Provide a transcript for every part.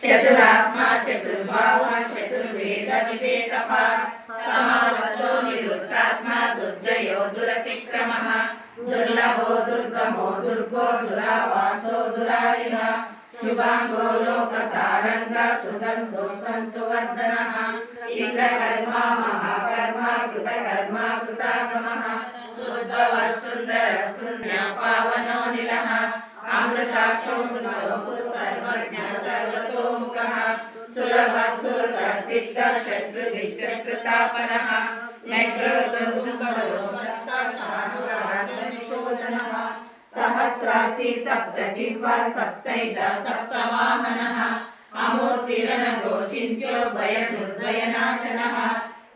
चतुरात्मा चतुर्भावः चतुर्वेद विवेकः समावतो निरुक्तात्मा दुर्जयो दुरतिक्रमः दुर्लभो दुर्गमो दुर्गो दुरावासो दुरारिः शुभांगो लोकसारंगा सुगंधो संतुवर्धनः इंद्रकर्मा महाकर्मा कृतकर्मा कृतागमः उद्भवः सुंदरः शून्यः पावनो निलः अमृताक्षो मृतो सर्वज्ञः सर्वतोमुखः सुलभः सुहृदः सिद्धः शत्रुभिश्चकृतापनः नैक्रोदुर्गमरोषस्तचाणुराजनिशोधनः सहस्राक्षी सप्तजिह्वा सप्तैता सप्तवाहनः अमूर्तिरनगो चिन्त्यो भयमुद्भयनाशनः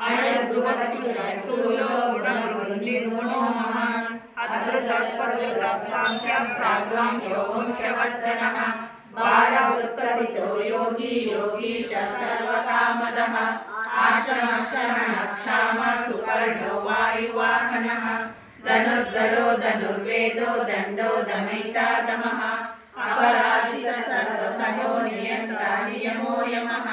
अणुर्बृहत्स्थूलो गुणनिर्गुणो महान् अद्भुतस्वर्गस्वाङ्ख्यप्राग्वांशो वंशवर्धनः वारवृत्तरितो योगी योगीश सर्वकामदः आश्रमशरणक्षाम सुपर्णो वायुवाहनः धनुर्धरो धनुर्वेदो दण्डो दमैतादमः अपराजित सर्वसहो नियन्ता नियमो यमः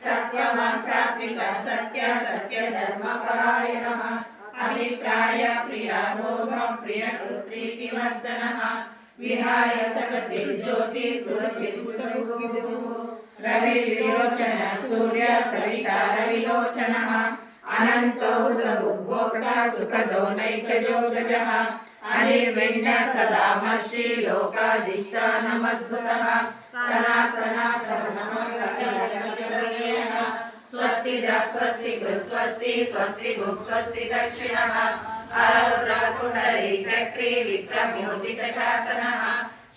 सत्यवान् सात्विकः सत्य सत्यधर्मपरायणः अभिप्राय प्रिया मोहः प्रियकृत्रीतिवर्धनः विहाय सगति ज्योति सुरचित्तविदुः रविविरोचनः सूर्य सविता रविलोचनः अनंतो भूतभोक्ता सुखदो नैकजो गजः अनिर्विण्ण सदा महर्षि लोकाधिष्ठानमद्भुतः सनातनः स्वस्ति स्वस्ति स्वस्ति स्वस्ति भुक् स्वस्ति दक्षिणः आरुद्रकुण्डलीचक्री विक्रमोदितशासनः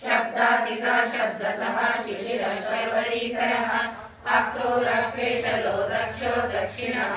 शब्दाधिका शब्दसः शिशिरः शर्वरीकरः अक्रूरः केशलो दक्षो दक्षिणः